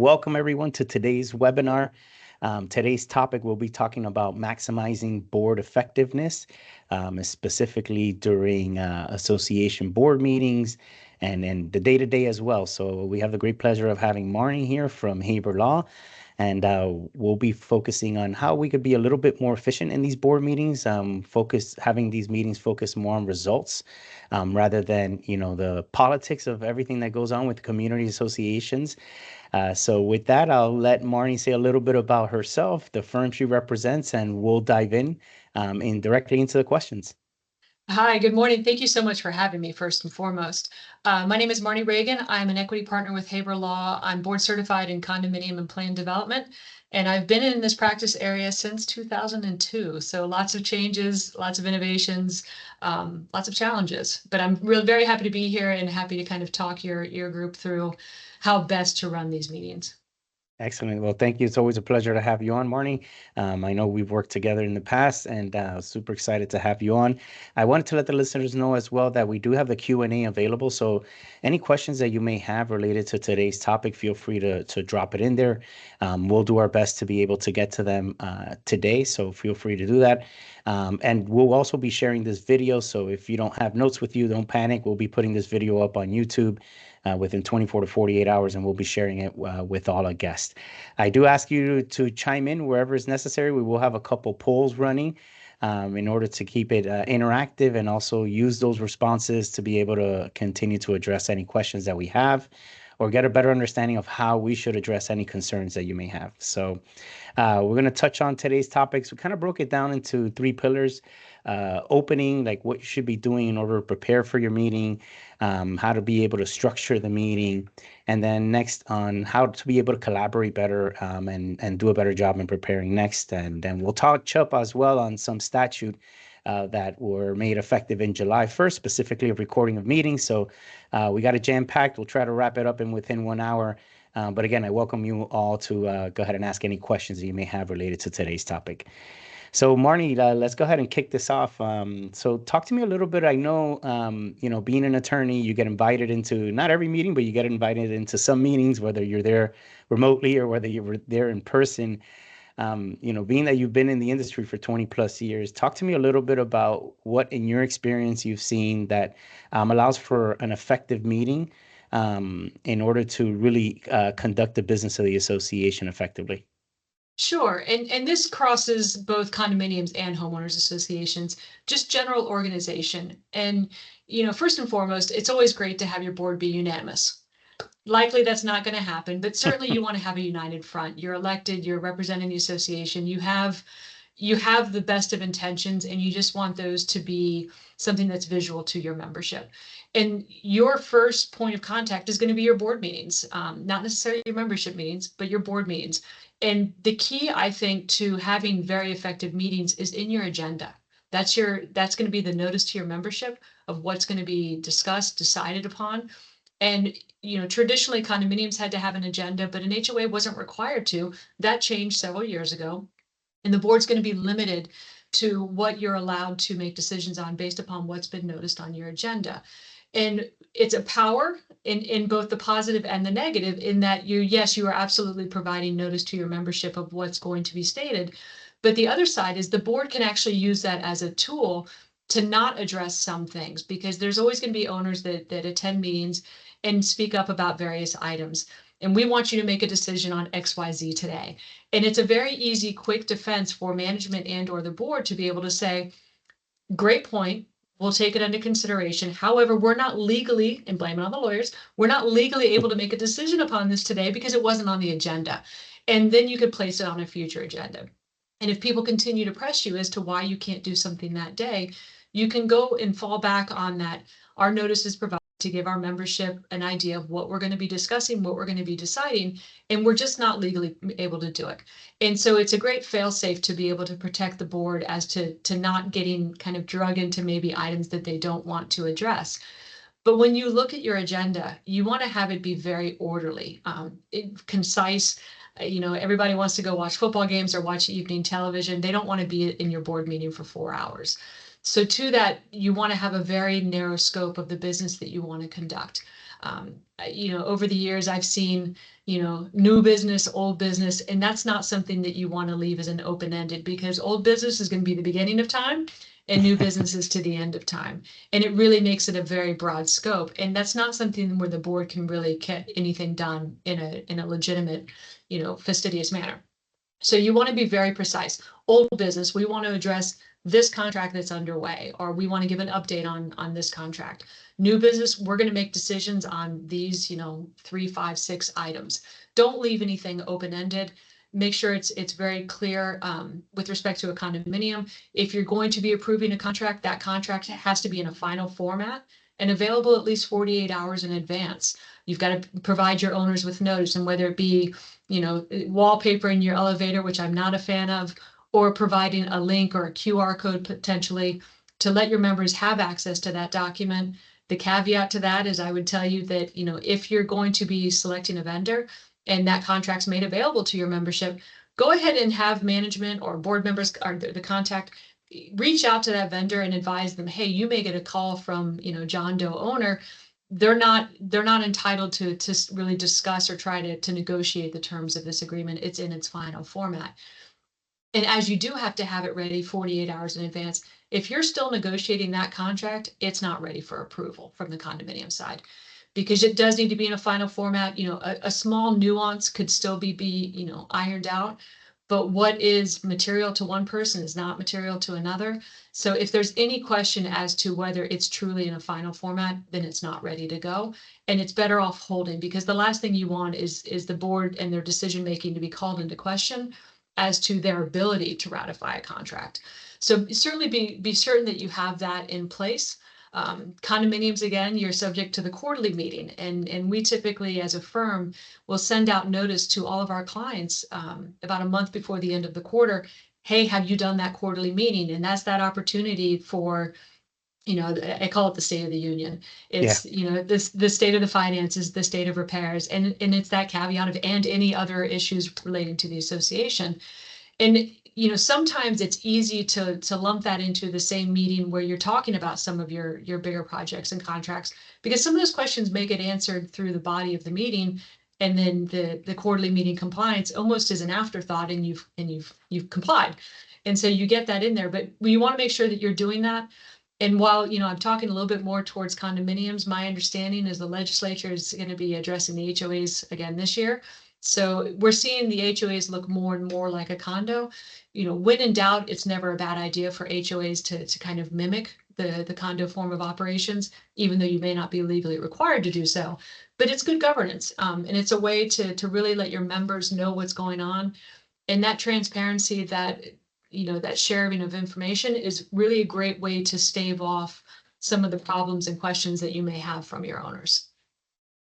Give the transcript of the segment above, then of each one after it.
welcome everyone to today's webinar. Today's topic, we'll be talking about maximizing board effectiveness, specifically during association board meetings and the day-to-day as well. So we have the great pleasure of having Marnie here from Haber Law, and we'll be focusing on how we could be a little bit more efficient in these board meetings, having these meetings focus more on results rather than, the politics of everything that goes on with community associations. So with that, I'll let Marnie say a little bit about herself, the firm she represents, and we'll dive in directly into the questions. Hi, good morning. Thank you so much for having me, first and foremost. My name is Marnie Reagan. I'm an equity partner with Haber Law. I'm board certified in condominium and plan development, and I've been in this practice area since 2002. So lots of changes, lots of innovations, lots of challenges. But I'm really very happy to be here and happy to kind of talk your group through how best to run these meetings. Excellent. Well, thank you. It's always a pleasure to have you on, Marnie. I know we've worked together in the past, and super excited to have you on. I wanted to let the listeners know as well that we do have the Q&A available. So any questions that you may have related to today's topic, feel free to drop it in there. We'll do our best to be able to get to them today. So feel free to do that. And we'll also be sharing this video. So if you don't have notes with you, don't panic. We'll be putting this video up on YouTube within 24 to 48 hours, and we'll be sharing it with all our guests. I do ask you to chime in wherever is necessary. We will have a couple polls running in order to keep it interactive and also use those responses to be able to continue to address any questions that we have or get a better understanding of how we should address any concerns that you may have. So we're going to touch on today's topics. We kind of broke it down into three pillars. Opening, like what you should be doing in order to prepare for your meeting, how to be able to structure the meeting, and then next on how to be able to collaborate better and do a better job in preparing next. And then we'll touch up as well on some statute that were made effective in July 1st, specifically of recording of meetings. So we got it jam-packed. We'll try to wrap it up within 1 hour. But again, I welcome you all to go ahead and ask any questions that you may have related to today's topic. So Marnie, let's go ahead and kick this off. So talk to me a little bit. I know, being an attorney, you get invited into not every meeting, but you get invited into some meetings, whether you're there remotely or whether you're there in person. Being that you've been in the industry for 20 plus years, talk to me a little bit about what in your experience you've seen that allows for an effective meeting in order to really conduct the business of the association effectively. Sure. And this crosses both condominiums and homeowners associations, just general organization. And, first and foremost, it's always great to have your board be unanimous. Likely that's not going to happen, but certainly you want to have a united front. You're elected, you're representing the association, you have the best of intentions, and you just want those to be something that's visual to your membership. And your first point of contact is going to be your board meetings, not necessarily your membership meetings, but your board meetings. And the key, I think, to having very effective meetings is in your agenda. That's going to be the notice to your membership of what's going to be discussed, decided upon. And, traditionally condominiums had to have an agenda, but an HOA wasn't required to. That changed several years ago. And the board's going to be limited to what you're allowed to make decisions on based upon what's been noticed on your agenda. And it's a power in both the positive and the negative, in that you are absolutely providing notice to your membership of what's going to be stated. But the other side is the board can actually use that as a tool to not address some things, because there's always going to be owners that attend meetings and speak up about various items. And we want you to make a decision on XYZ today. And it's a very easy, quick defense for management and or the board to be able to say, great point, we'll take it under consideration. However, we're not legally, and blame it on the lawyers, we're not legally able to make a decision upon this today because it wasn't on the agenda. And then you could place it on a future agenda. And if people continue to press you as to why you can't do something that day, you can go and fall back on that. Our notice is provided to give our membership an idea of what we're going to be discussing, what we're going to be deciding, and we're just not legally able to do it. And so it's a great fail-safe to be able to protect the board as to not getting kind of drug into maybe items that they don't want to address. But when you look at your agenda, you want to have it be very orderly, concise. Everybody wants to go watch football games or watch evening television. They don't want to be in your board meeting for 4 hours. So to that, you want to have a very narrow scope of the business that you want to conduct. Over the years, I've seen, new business, old business, and that's not something that you want to leave as an open-ended, because old business is going to be the beginning of time and new business is to the end of time. And it really makes it a very broad scope. And that's not something where the board can really get anything done in a legitimate, fastidious manner. So you want to be very precise. Old business, we want to address this contract that's underway, or we want to give an update on this contract. New business, we're going to make decisions on these, 3, 5, 6 items. Don't leave anything open-ended. Make sure it's very clear with respect to a condominium. If you're going to be approving a contract, that contract has to be in a final format and available at least 48 hours in advance. You've got to provide your owners with notice, and whether it be wallpaper in your elevator, which I'm not a fan of, or providing a link or a QR code potentially to let your members have access to that document. The caveat to that is I would tell you that, if you're going to be selecting a vendor and that contract's made available to your membership, go ahead and have management or board members or the contact reach out to that vendor and advise them, hey, you may get a call from, John Doe owner. They're not entitled to really discuss or try to negotiate the terms of this agreement. It's in its final format. And as you do have to have it ready 48 hours in advance, if you're still negotiating that contract, it's not ready for approval from the condominium side, because it does need to be in a final format. A small nuance could still be ironed out, but what is material to one person is not material to another. So if there's any question as to whether it's truly in a final format, then it's not ready to go. And it's better off holding, because the last thing you want is the board and their decision making to be called into question as to their ability to ratify a contract. So certainly be certain that you have that in place. Condominiums, again, you're subject to the quarterly meeting, and we typically, as a firm, will send out notice to all of our clients about a month before the end of the quarter. Hey, have you done that quarterly meeting? And that's that opportunity for, I call it the State of the Union. Yeah. It's, the state of the finances, the state of repairs, and it's that caveat of and any other issues relating to the association. And sometimes it's easy to lump that into the same meeting where you're talking about some of your bigger projects and contracts, because some of those questions may get answered through the body of the meeting, and then the quarterly meeting compliance almost is an afterthought, and you've complied. And so you get that in there, but you want to make sure that you're doing that. And while, I'm talking a little bit more towards condominiums, my understanding is the legislature is going to be addressing the HOAs again this year. So we're seeing the HOAs look more and more like a condo. When in doubt, it's never a bad idea for HOAs to kind of mimic the condo form of operations, even though you may not be legally required to do so. But it's good governance, and it's a way to really let your members know what's going on. And that transparency, that sharing of information is really a great way to stave off some of the problems and questions that you may have from your owners.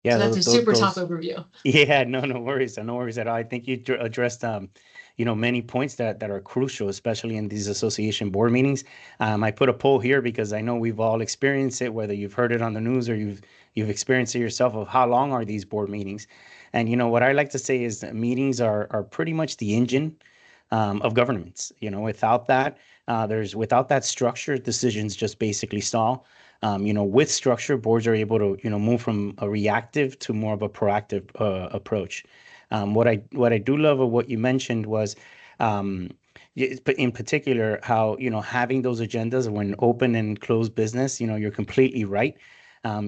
Yeah, So that's those a those super top those overview. Yeah, no worries, no worries at all. I think you addressed many points that are crucial, especially in these association board meetings. I put a poll here because I know we've all experienced it, whether you've heard it on the news or you've experienced it yourself, of how long are these board meetings. And what I like to say is that meetings are pretty much the engine of governments. Without that structure, decisions just basically stall. With structure, boards are able to, move from a reactive to more of a proactive approach. What I do love of what you mentioned was, but in particular, how, having those agendas when open and closed business, you're completely right.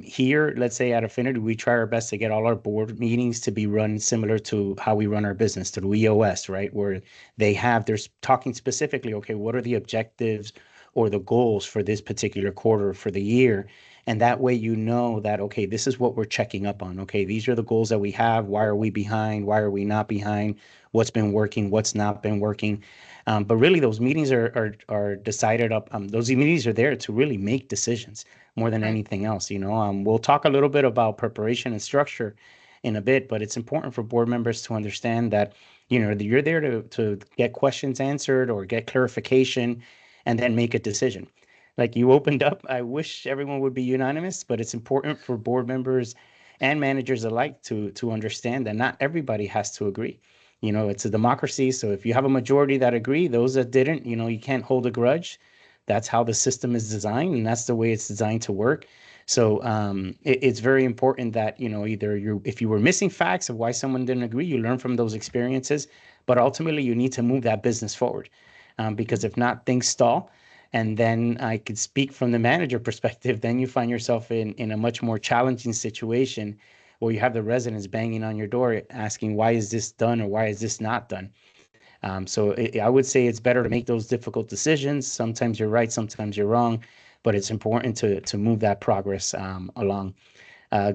Here, let's say at Affinity, we try our best to get all our board meetings to be run similar to how we run our business through EOS, right? Where they're talking specifically, okay, what are the objectives or the goals for this particular quarter for the year? And that way, that, okay, this is what we're checking up on. Okay, these are the goals that we have. Why are we behind? Why are we not behind? What's been working? What's not been working? But really, those meetings are decided up. Those meetings are there to really make decisions more than Right. anything else. We'll talk a little bit about preparation and structure in a bit, but it's important for board members to understand that, you're there to get questions answered or get clarification and then make a decision. Like you opened up, I wish everyone would be unanimous, but it's important for board members and managers alike to understand that not everybody has to agree. It's a democracy. So if you have a majority that agree, those that didn't, you can't hold a grudge. That's how the system is designed, and that's the way it's designed to work. So it's very important that, either if you were missing facts of why someone didn't agree, you learn from those experiences, but ultimately you need to move that business forward, because if not, things stall. And then I could speak from the manager perspective, then you find yourself in a much more challenging situation where you have the residents banging on your door asking, why is this done or why is this not done? I would say it's better to make those difficult decisions. Sometimes you're right, sometimes you're wrong, but it's important to move that progress along.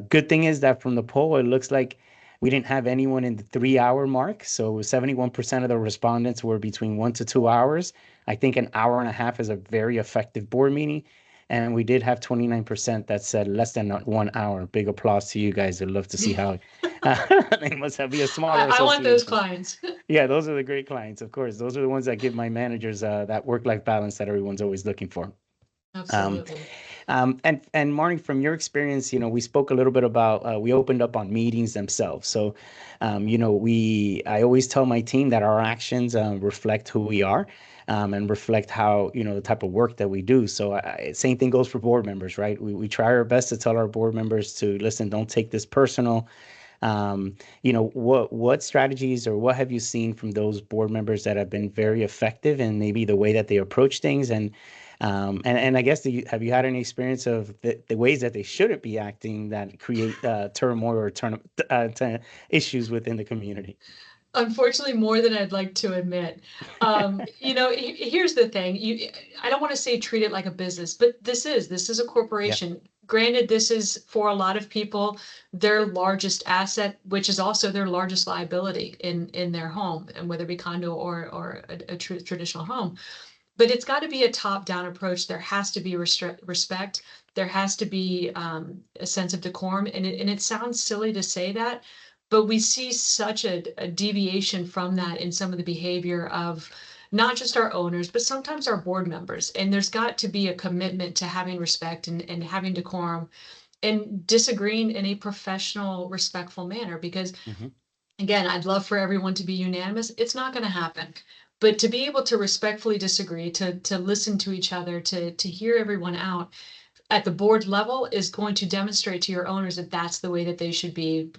Good thing is that from the poll, it looks like we didn't have anyone in the 3 hour mark. So 71% of the respondents were between 1 to 2 hours. I think an hour and a half is a very effective board meeting. And we did have 29% that said less than 1 hour. Big applause to you guys. I'd love to see how they must have be a smaller I want those association. clients. Yeah, those are the great clients, of course. Those are the ones that give my managers that work-life balance that everyone's always looking for. Um, Absolutely. and Marnie, from your experience, we spoke a little bit about we opened up on meetings themselves. So, I always tell my team that our actions reflect who we are, and reflect how the type of work that we do. So, same thing goes for board members, right? We try our best to tell our board members to listen, don't take this personal. What strategies or what have you seen from those board members that have been very effective in maybe the way that they approach things? And I guess, have you had any experience of the ways that they shouldn't be acting that create turmoil or issues within the community? Unfortunately, more than I'd like to admit. Here's the thing. I don't want to say treat it like a business, but this is a Yeah. corporation. Granted, this is for a lot of people their largest asset, which is also their largest liability in their home, and whether it be condo or a traditional home. But it's got to be a top-down approach. There has to be respect. There has to be a sense of decorum. And it sounds silly to say that, but we see such a deviation from that in some of the behavior of not just our owners, but sometimes our board members. And there's got to be a commitment to having respect and having decorum and disagreeing in a professional, respectful manner. Because Hmm. again, I'd love for everyone to be unanimous. It's not going to happen. But to be able to respectfully disagree, to listen to each other, to hear everyone out at the board level is going to demonstrate to your owners that that's the way that they should be,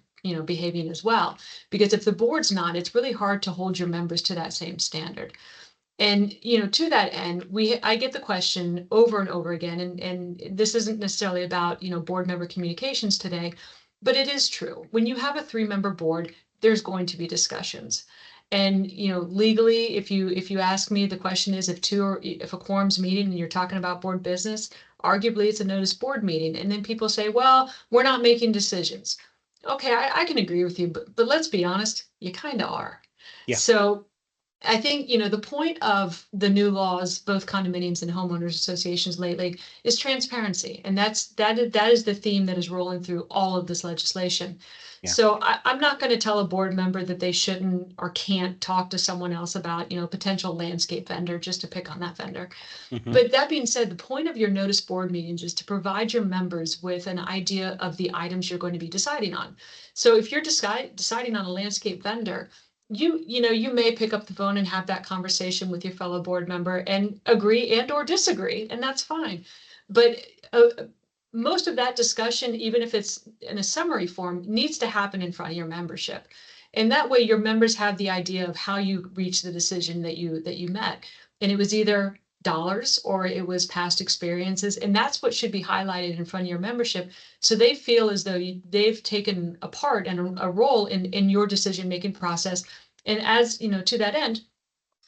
behaving as well. Because if the board's not, it's really hard to hold your members to that same standard. And to that end, I get the question over and over again, and this isn't necessarily about board member communications today, but it is true. When you have a three-member board, there's going to be discussions. And legally, if you ask me, the question is if a quorum's meeting and you're talking about board business, arguably it's a notice board meeting. And then people say, well, we're not making decisions. Okay, I can agree with you, but let's be honest, you kind of are. Yeah. So I think, the point of the new laws, both condominiums and homeowners associations lately, is transparency. And that is the theme that is rolling through all of this legislation. Yeah. So I'm not going to tell a board member that they shouldn't or can't talk to someone else about, potential landscape vendor, just to pick on that vendor. Hmm. But that being said, the point of your notice board meetings is to provide your members with an idea of the items you're going to be deciding on. So if you're deciding on a landscape vendor, you may pick up the phone and have that conversation with your fellow board member and agree and or disagree, and that's fine. But most of that discussion, even if it's in a summary form, needs to happen in front of your membership. And that way your members have the idea of how you reached the decision that you met. And it was either dollars or it was past experiences. And that's what should be highlighted in front of your membership. So they feel as though they've taken a part and a role in your decision-making process. And as to that end,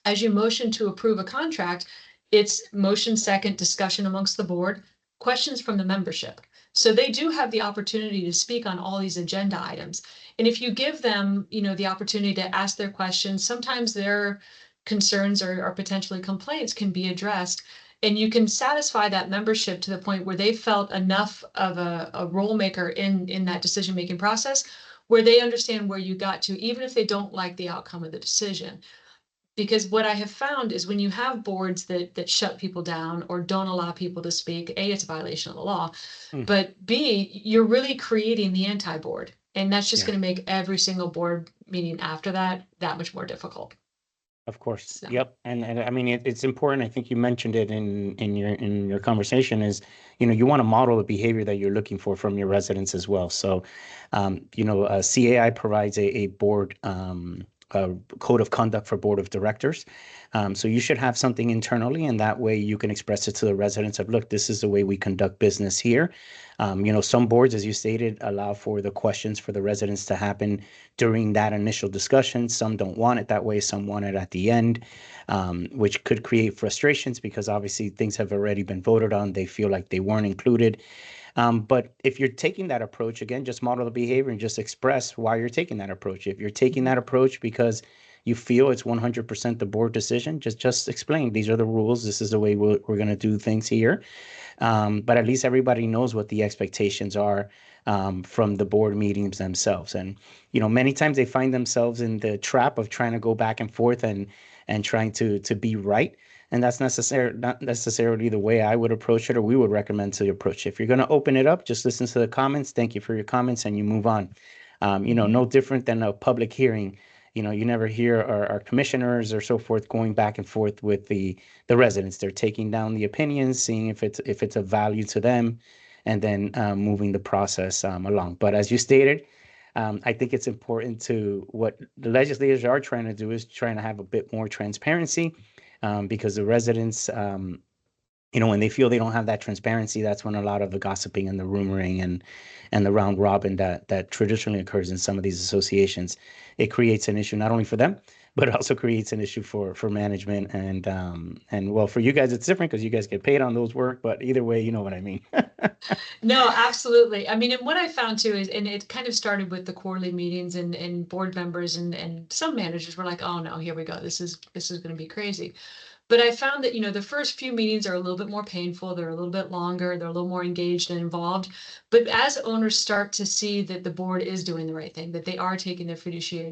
as you motion to approve a contract, it's motion second, discussion amongst the board, questions from the membership. So they do have the opportunity to speak on all these agenda items. And if you give them, the opportunity to ask their questions, sometimes their concerns or potentially complaints can be addressed. And you can satisfy that membership to the point where they felt enough of a role maker in that decision-making process where they understand where you got to, even if they don't like the outcome of the decision. Because what I have found is when you have boards that shut people down or don't allow people to speak, A, it's a violation of the law, Mm. but B, you're really creating the anti-board. And that's just Yeah. going to make every single board meeting after that much more difficult. Of course. So. Yep. And I mean it's important. I think you mentioned it in your conversation is, you want to model the behavior that you're looking for from your residents as well. So, CAI provides a board a code of conduct for board of directors. So you should have something internally, and that way you can express it to the residents of, look, this is the way we conduct business here. Some boards, as you stated, allow for the questions for the residents to happen during that initial discussion. Some don't want it that way. Some want it at the end, which could create frustrations because obviously things have already been voted on. They feel like they weren't included. But if you're taking that approach, again, just model the behavior and just express why you're taking that approach. If you're taking Mhm. that approach because you feel it's 100% the board decision, just explain these are the rules. This is the way we're going to do things here. But at least everybody knows what the expectations are from the board meetings themselves. And many times they find themselves in the trap of trying to go back and forth and trying to be right. And that's not necessarily the way I would approach it, or we would recommend to approach it. If you're going to open it up, just listen to the comments. Thank you for your comments, and you move on. Mhm. No different than a public hearing. You never hear our commissioners or so forth going back and forth with the residents. They're taking down the opinions, seeing if it's of value to them, and then moving the process along. But as you stated, I think it's important to what the legislators are trying to do is trying to have a bit more transparency, because the residents, when they feel they don't have that transparency, that's when a lot of the gossiping and the rumoring and the round robin that traditionally occurs in some of these associations, it creates an issue not only for them, but it also creates an issue for management and well, for you guys it's different because you guys get paid on those work, but either way, you know what I mean. No, absolutely. I mean, and what I found too is, and it kind of started with the quarterly meetings and board members and some managers were like, oh no, here we go. This is going to be crazy. But I found that, the first few meetings are a little bit more painful. They're a little bit longer. They're a little more engaged and involved. But as owners start to see that the board is doing the right thing, that they are taking their fiduciary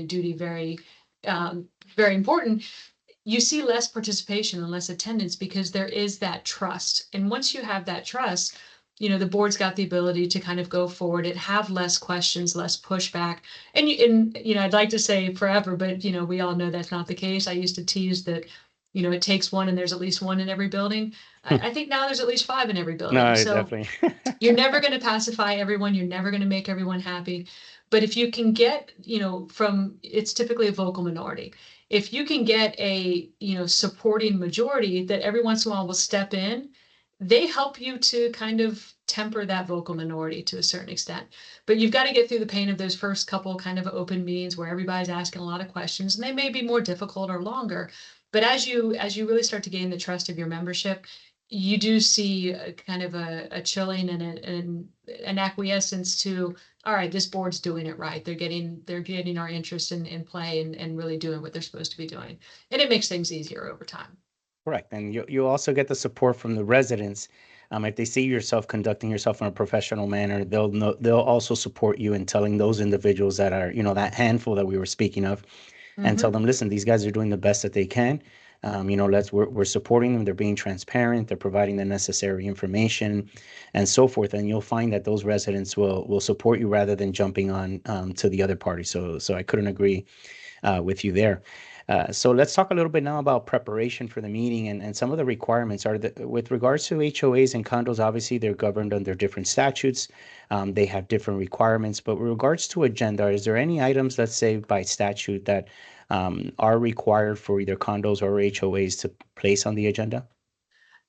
duty very important, you see less participation and less attendance because there is that trust. And once you have that trust, the board's got the ability to kind of go forward and have less questions, less pushback. And I'd like to say forever, but we all know that's not the case. I used to tease that, it takes one and there's at least one in every building. I think now there's at least five in every building. No, So definitely. you're never going to pacify everyone. You're never going to make everyone happy. But if you can get, it's typically a vocal minority. If you can get a, supporting majority that every once in a while will step in, they help you to kind of temper that vocal minority to a certain extent. But you've got to get through the pain of those first couple kind of open meetings where everybody's asking a lot of questions, and they may be more difficult or longer. But as you really start to gain the trust of your membership, you do see a kind of a chilling and an acquiescence to, all right, this board's doing it right. They're getting our interest in play and really doing what they're supposed to be doing. And it makes things easier over time. Correct. And you also get the support from the residents. If they see yourself conducting yourself in a professional manner, they'll also support you in telling those individuals that are, that handful that we were speaking of, and tell Hmm. them, listen, these guys are doing the best that they can. We're supporting them. They're being transparent. They're providing the necessary information, and so forth. And you'll find that those residents will support you rather than jumping on to the other party. So I couldn't agree with you there. So let's talk a little bit now about preparation for the meeting and some of the requirements with regards to HOAs and condos. Obviously, they're governed under different statutes. They have different requirements. But with regards to agenda, is there any items, let's say by statute, that are required for either condos or HOAs to place on the agenda?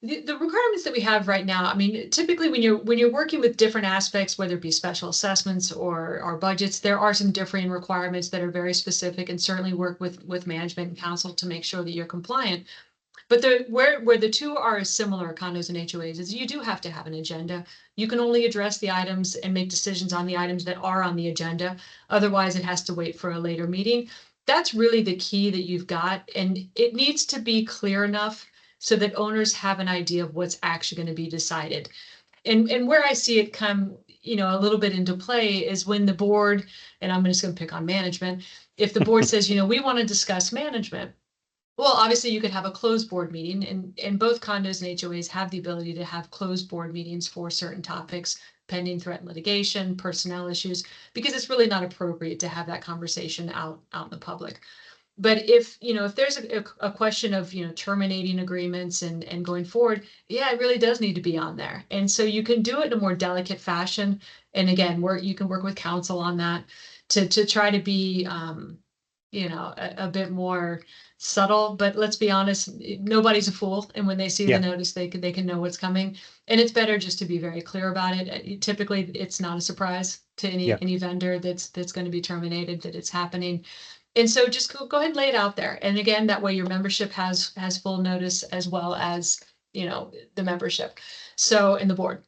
The requirements that we have right now, I mean, typically when you're working with different aspects, whether it be special assessments or budgets, there are some differing requirements that are very specific, and certainly work with management and council to make sure that you're compliant. But where the two are similar, condos and HOAs, is you do have to have an agenda. You can only address the items and make decisions on the items that are on the agenda. Otherwise, it has to wait for a later meeting. That's really the key that you've got, and it needs to be clear enough so that owners have an idea of what's actually going to be decided. And where I see it come, a little bit into play is when the board, and I'm just going to pick on management, if the board says, we want to discuss management, well, obviously you could have a closed board meeting, and both condos and HOAs have the ability to have closed board meetings for certain topics, pending threat litigation, personnel issues, because it's really not appropriate to have that conversation out in the public. But if there's a question of, terminating agreements and going forward, yeah, it really does need to be on there. And so you can do it in a more delicate fashion. And again, you can work with counsel on that to try to be, a bit more subtle. But let's be honest, nobody's a fool. And when they see the Yeah, notice, they can know what's coming. And it's better just to be very clear about it. Typically, it's not a surprise to yeah, any vendor that's going to be terminated, that it's happening. And so just go ahead and lay it out there. And again, that way your membership has full notice, as well as, the membership. So in the board.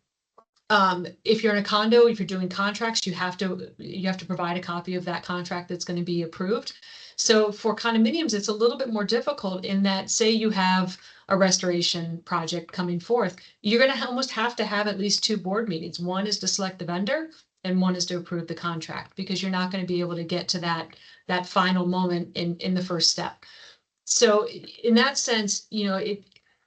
If you're in a condo, if you're doing contracts, you have to provide a copy of that contract that's going to be approved. So for condominiums, it's a little bit more difficult in that, say you have a restoration project coming forth, you're going to almost have to have at least two board meetings. One is to select the vendor, and one is to approve the contract, because you're not going to be able to get to that final moment in the first step. So in that sense,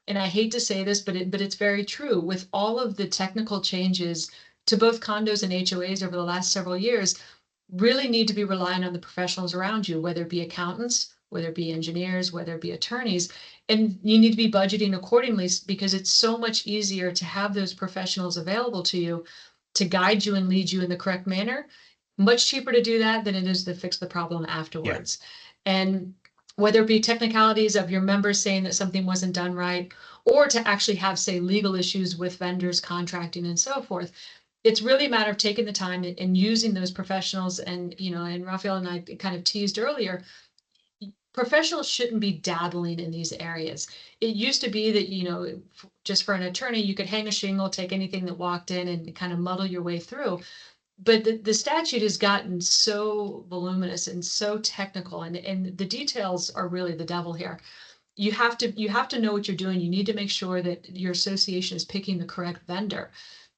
and I hate to say this, but it's very true. With all of the technical changes to both condos and HOAs over the last several years, really need to be relying on the professionals around you, whether it be accountants, whether it be engineers, whether it be attorneys. And you need to be budgeting accordingly, because it's so much easier to have those professionals available to you to guide you and lead you in the correct manner. Much cheaper to do that than it is to fix the problem yeah. afterwards. And whether it be technicalities of your members saying that something wasn't done right, or to actually have, say, legal issues with vendors, contracting, and so forth. It's really a matter of taking the time and using those professionals. And Raphael and I kind of teased earlier, professionals shouldn't be dabbling in these areas. It used to be that, just for an attorney, you could hang a shingle, take anything that walked in, and kind of muddle your way through. But the statute has gotten so voluminous and so technical, and the details are really the devil here. You have to know what you're doing. You need to make sure that your association is picking the correct vendor.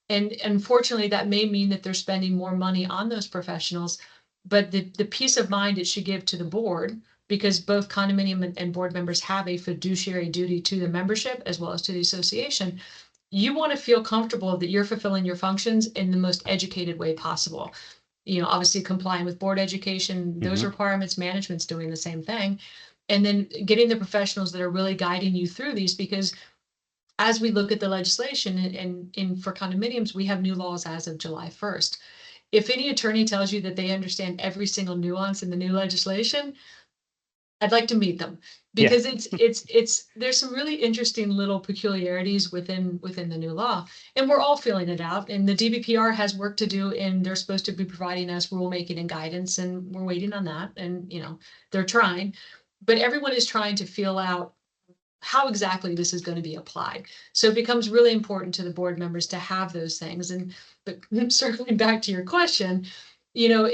And unfortunately, that may mean that they're spending more money on those professionals, but the peace of mind it should give to the board, because both condominium and board members have a fiduciary duty to the membership as well as to the association. You want to feel comfortable that you're fulfilling your functions in the most educated way possible. Obviously complying with board education, those Hmm. requirements, management's doing the same thing. And then getting the professionals that are really guiding you through these, because as we look at the legislation, and for condominiums, we have new laws as of July 1st. If any attorney tells you that they understand every single nuance in the new legislation, I'd like to meet them, Yeah, because it's there's some really interesting little peculiarities within the new law, and we're all feeling it out. And the DBPR has work to do, and they're supposed to be providing us rulemaking and guidance, and we're waiting on that. And they're trying, but everyone is trying to feel out how exactly this is going to be applied. So it becomes really important to the board members to have those things. But circling back to your question, you know,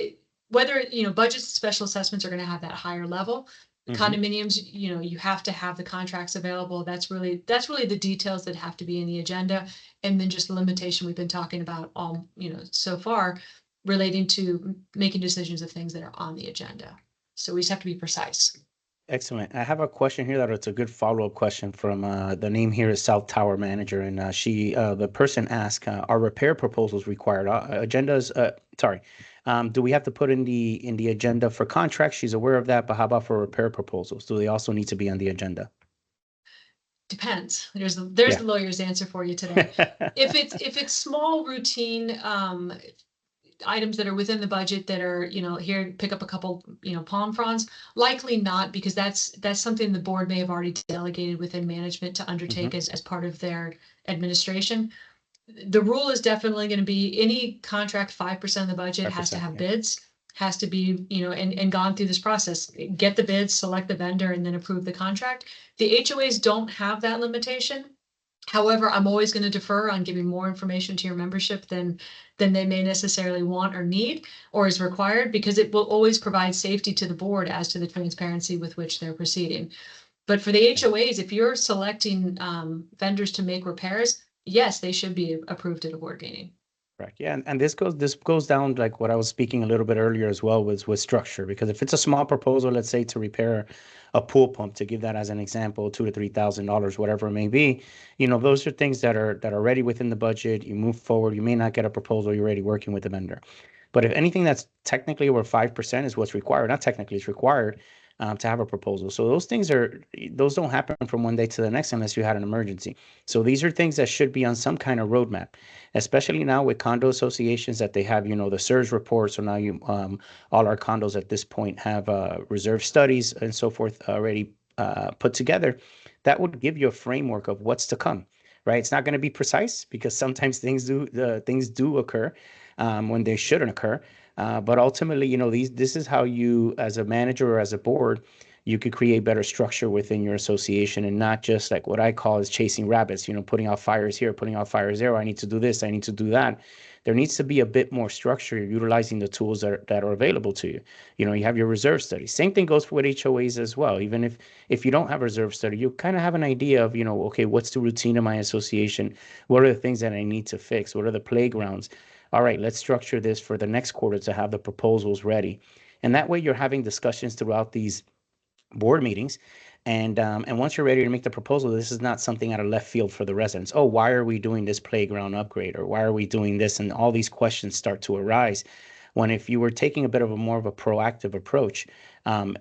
whether budgets and special assessments are going to have that higher level. hmm, Condominiums, you have to have the contracts available. That's really the details that have to be in the agenda, and then just the limitation we've been talking about all so far, relating to making decisions of things that are on the agenda. So we just have to be precise. excellent. I have a question here that it's a good follow-up question from the name here is South Tower Manager, and the person asked, are repair proposals required? Agendas, sorry, do we have to put in the agenda for contracts? She's aware of that, but how about for repair proposals? Do they also need to be on the agenda? Depends. There's Yeah. the lawyer's answer for you today. If it's small routine items that are within the budget, that are, here, pick up a couple, palm fronds, likely not, because that's something the board may have already delegated within management to Hmm. undertake as part of their administration. The rule is definitely going to be any contract, 5% of the budget has to 5%. have Yeah. bids, has to be, and gone through this process, get the bids, select the vendor, and then approve the contract. The HOAs don't have that limitation. However, I'm always going to defer on giving more information to your membership than they may necessarily want or need or is required, because it will always provide safety to the board as to the transparency with which they're proceeding. But for the HOAs, if you're selecting vendors to make repairs, yes, they should be approved at a board meeting. Correct. Yeah, and this goes down like what I was speaking a little bit earlier as well, was with structure. Because if it's a small proposal, let's say to repair a pool pump, to give that as an example, $2,000 to $3,000, whatever it may be, those are things that are already within the budget. You move forward, you may not get a proposal, you're already working with the vendor. But if anything that's technically over 5% is what's required, not technically, it's required, to have a proposal. So those don't happen from one day to the next unless you had an emergency. So these are things that should be on some kind of roadmap, especially now with condo associations that they have, the SERS report. So now all our condos at this point have reserve studies and so forth already put together. That would give you a framework of what's to come, right? It's not going to be precise because sometimes things do occur when they shouldn't occur. But ultimately, this is how you, as a manager or as a board, you could create better structure within your association and not just like what I call is chasing rabbits, putting out fires here, putting out fires there. I need to do this, I need to do that. There needs to be a bit more structure utilizing the tools that are available to you. You have your reserve study. Same thing goes with HOAs as well. Even if you don't have a reserve study, you kind of have an idea of, okay, what's the routine of my association? What are the things that I need to fix? What are the playgrounds? All right, let's structure this for the next quarter to have the proposals ready. And that way you're having discussions throughout these board meetings. And once you're ready to make the proposal, this is not something out of left field for the residents. Oh, why are we doing this playground upgrade? Or why are we doing this? And all these questions start to arise. When if you were taking a bit of a more of a proactive approach,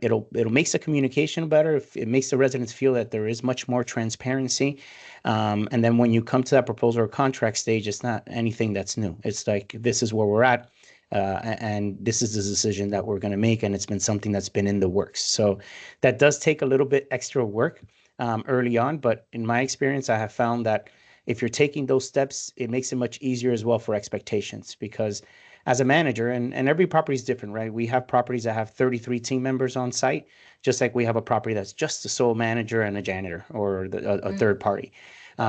it'll makes the communication better. It makes the residents feel that there is much more transparency. And then when you come to that proposal or contract stage, it's not anything that's new. It's like this is where we're at. And this is the decision that we're going to make, and it's been something that's been in the works. So that does take a little bit extra work early on, but in my experience, I have found that if you're taking those steps, it makes it much easier as well for expectations because as a manager, and every property is different, right? We have properties that have 33 team members on site, just like we have a property that's just the sole manager and a janitor or a Right. third party.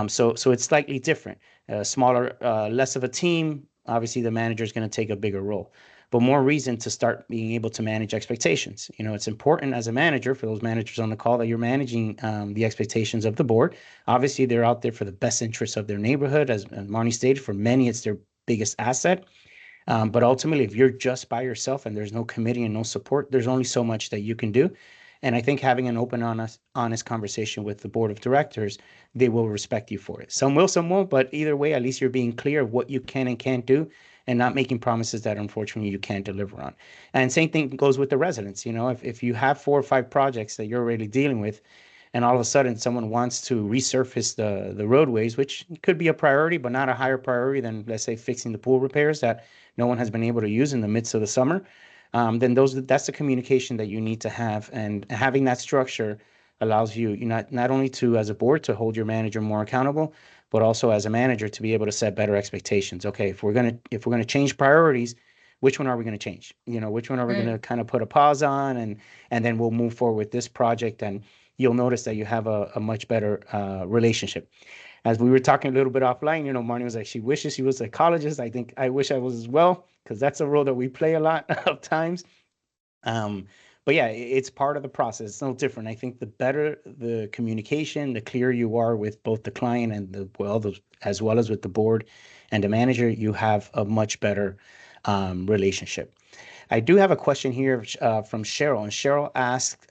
So it's slightly different. Smaller, less of a team. Obviously, the manager is going to take a bigger role, but more reason to start being able to manage expectations. It's important as a manager for those managers on the call that you're managing the expectations of the board. Obviously, they're out there for the best interests of their neighborhood. As Marnie stated, for many, it's their biggest asset. But ultimately, if you're just by yourself and there's no committee and no support, there's only so much that you can do. And I think having an open, honest conversation with the board of directors, they will respect you for it. Some will, some won't, but either way, at least you're being clear of what you can and can't do and not making promises that unfortunately you can't deliver on. And same thing goes with the residents. If you have 4 or 5 projects that you're already dealing with, and all of a sudden someone wants to resurface the roadways, which could be a priority, but not a higher priority than, let's say, fixing the pool repairs that no one has been able to use in the midst of the summer, then that's the communication that you need to have. And having that structure allows you not only to, as a board, to hold your manager more accountable, but also as a manager to be able to set better expectations. Okay, if we're gonna change priorities, which one are we going to change? Which one are we going Right. to kind of put a pause on, and then we'll move forward with this project, and you'll notice that you have a much better relationship. As we were talking a little bit offline, Marnie was like, she wishes she was a psychologist. I think I wish I was as well, because that's a role that we play a lot of times. Um, but yeah, it's part of the process. It's no different. I think the better the communication, the clearer you are with both the client and as well as with the board and the manager, you have a much better relationship. I do have a question here from Cheryl, and Cheryl asked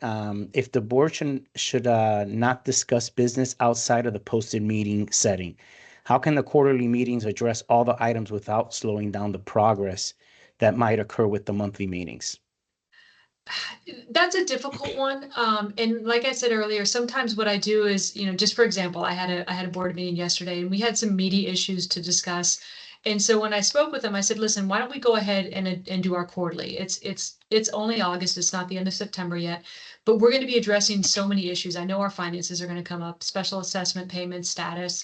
if the board should not discuss business outside of the posted meeting setting. How can the quarterly meetings address all the items without slowing down the progress that might occur with the monthly meetings? That's a difficult one. And like I said earlier, sometimes what I do is, just for example, I had a board meeting yesterday and we had some meaty issues to discuss. And so when I spoke with them, I said, listen, why don't we go ahead and do our quarterly? It's only August, it's not the end of September yet, but we're going to be addressing so many issues. I know our finances are going to come up, special assessment payment status.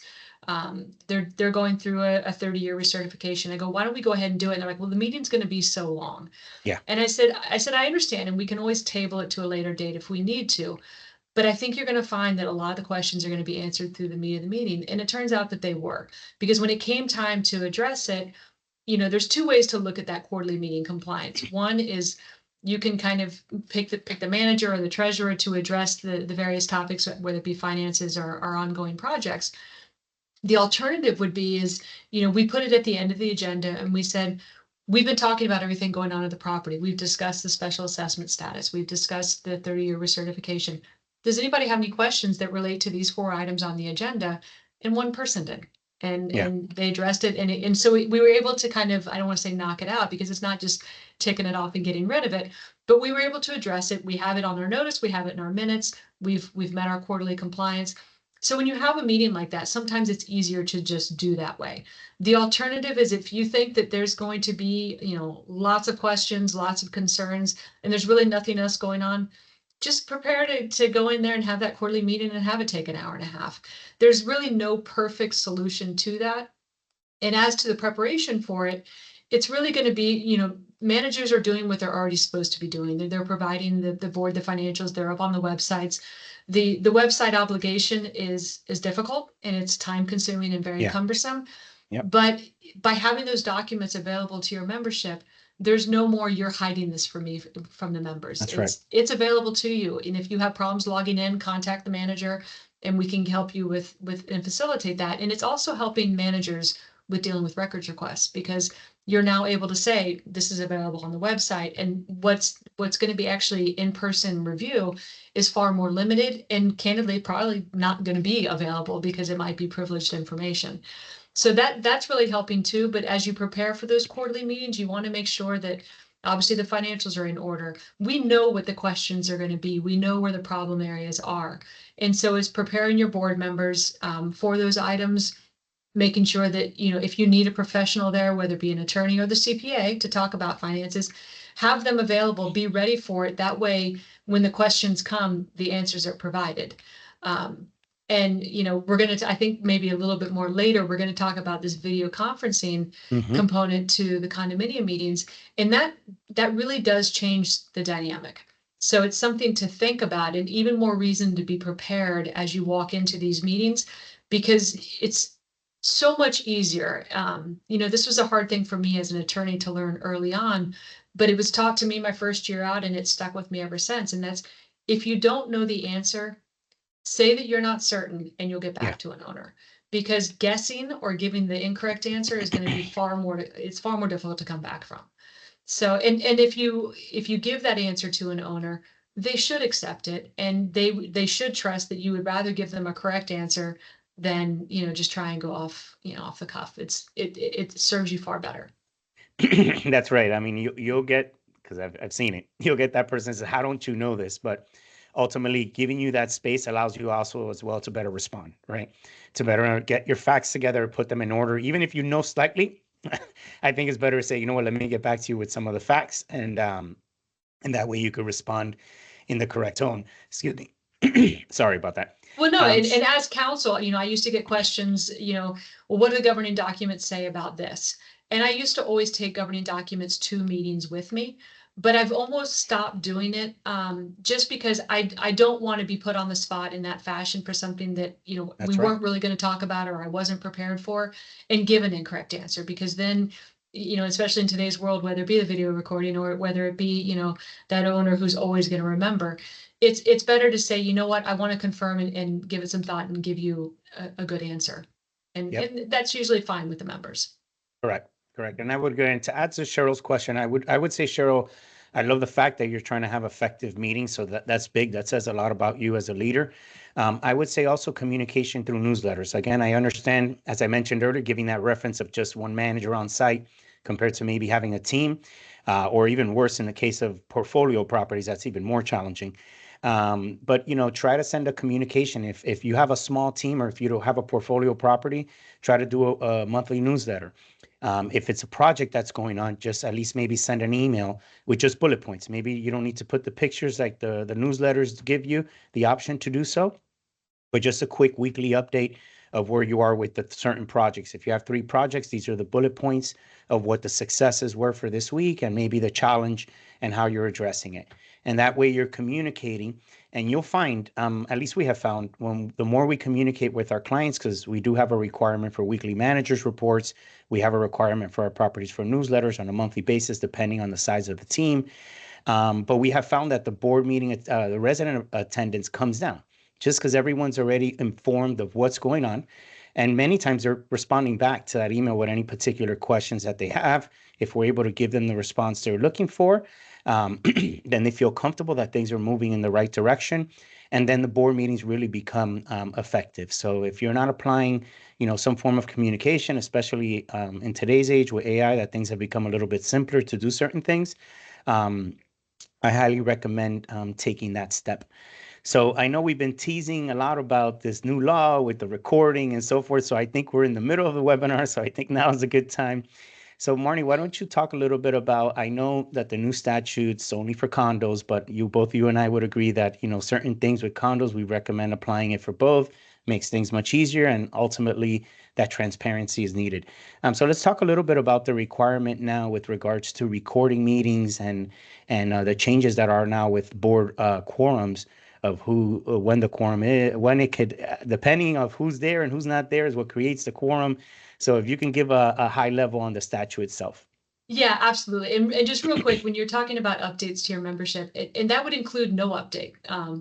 They're going through a 30-year recertification. I go, why don't we go ahead and do it? And they're like, well, the meeting's going to be so long. Yeah. And I said, I understand, and we can always table it to a later date if we need to. But I think you're going to find that a lot of the questions are going to be answered through the meat of the meeting. And it turns out that they were, because when it came time to address it, there's two ways to look at that quarterly meeting compliance. One is you can kind of pick the manager or the treasurer to address the various topics, whether it be finances or ongoing projects. The alternative would be is, we put it at the end of the agenda and we said, we've been talking about everything going on at the property. We've discussed the special assessment status. We've discussed the 30-year recertification. Does anybody have any questions that relate to these 4 items on the agenda? And one person did. Yeah. and they addressed it. And so we were able to kind of, I don't want to say knock it out, because it's not just ticking it off and getting rid of it, but we were able to address it. We have it on our notice, we have it in our minutes, we've met our quarterly compliance. So when you have a meeting like that, sometimes it's easier to just do that way. The alternative is, if you think that there's going to be, lots of questions, lots of concerns, and there's really nothing else going on, just prepare to go in there and have that quarterly meeting and have it take an hour and a half. There's really no perfect solution to that. And as to the preparation for it, it's really going to be, managers are doing what they're already supposed to be doing. They're providing the board the financials. They're up on the websites. The website obligation is difficult, and it's time consuming and very Yeah. cumbersome. Yep. But by having those documents available to your membership, there's no more you're hiding this from me, from the members. That's right. It's available to you. And if you have problems logging in, contact the manager, and we can help you with and facilitate that. And it's also helping managers with dealing with records requests, because you're now able to say this is available on the website, and what's going to be actually in-person review is far more limited, and candidly probably not going to be available because it might be privileged information. So that's really helping too. But as you prepare for those quarterly meetings, you want to make sure that obviously the financials are in order. We know what the questions are going to be. We know where the problem areas are. And so it's preparing your board members for those items, making sure that, if you need a professional there, whether it be an attorney or the CPA to talk about finances, have them available, be ready for it. That way, when the questions come, the answers are provided. And we're going to, I think maybe a little bit more later, we're going to talk about this video conferencing Mm-hmm. component to the condominium meetings. And that really does change the dynamic. So it's something to think about, and even more reason to be prepared as you walk into these meetings, because it's so much easier. This was a hard thing for me as an attorney to learn early on, but it was taught to me my first year out, and it's stuck with me ever since. And that's, if you don't know the answer, say that you're not certain, and you'll get Yeah. back to an owner, because guessing or giving the incorrect answer is going to be it's far more difficult to come back from. So, and if you give that answer to an owner, they should accept it, and they should trust that you would rather give them a correct answer than, just try and go off the cuff. It serves you far better. That's right. I mean, you'll get, because I've seen it. You'll get that person says, "How don't you know this?" But ultimately, giving you that space allows you also as well to better respond, right? To better get your facts together, put them in order. Even if you know slightly, I think it's better to say, you know what, let me get back to you with some of the facts, and that way you could respond in the correct tone. Excuse me. Sorry about that. Well, no, Um, and as counsel, I used to get questions, well, what do the governing documents say about this? And I used to always take governing documents to meetings with me, but I've almost stopped doing it, just because I don't want to be put on the spot in that fashion for something that, we that's right. weren't really going to talk about, or I wasn't prepared for, and give an incorrect answer, because then, especially in today's world, whether it be the video recording or whether it be, that owner who's always going to remember, it's better to say, you know what, I want to confirm and give it some thought and give you a good answer. And, Yep. and that's usually fine with the members. Correct. Correct. And I would go into add to Cheryl's question. I would say, Cheryl, I love the fact that you're trying to have effective meetings. So that's big. That says a lot about you as a leader. I would say also communication through newsletters. Again, I understand, as I mentioned earlier, giving that reference of just one manager on site compared to maybe having a team, or even worse in the case of portfolio properties, that's even more challenging. But try to send a communication. If you have a small team, or if you don't have a portfolio property, try to do a monthly newsletter. If it's a project that's going on, just at least maybe send an email with just bullet points. Maybe you don't need to put the pictures like the newsletters give you the option to do so, but just a quick weekly update of where you are with the certain projects. If you have 3 projects, these are the bullet points of what the successes were for this week and maybe the challenge and how you're addressing it. And that way you're communicating, and you'll find, at least we have found, when the more we communicate with our clients, because we do have a requirement for weekly managers reports, we have a requirement for our properties for newsletters on a monthly basis, depending on the size of the team. But we have found that the board meeting, the resident attendance comes down just because everyone's already informed of what's going on. And many times they're responding back to that email with any particular questions that they have. If we're able to give them the response they're looking for, then they feel comfortable that things are moving in the right direction, and then the board meetings really become effective. So if you're not applying, some form of communication, especially in today's age with AI, that things have become a little bit simpler to do certain things. Um, I highly recommend taking that step. So I know we've been teasing a lot about this new law with the recording and so forth. So I think we're in the middle of the webinar. So I think now is a good time. So Marnie, why don't you talk a little bit about, I know that the new statute's only for condos, but both you and I would agree that, certain things with condos, we recommend applying it for both, makes things much easier, and ultimately that transparency is needed. So let's talk a little bit about the requirement now with regards to recording meetings and the changes that are now with board quorums of who, when the quorum is, when it could, depending of who's there and who's not there is what creates the quorum. So if you can give a high level on the statute itself. Yeah, absolutely. And just real quick, when you're talking about updates to your membership, and that would include no update,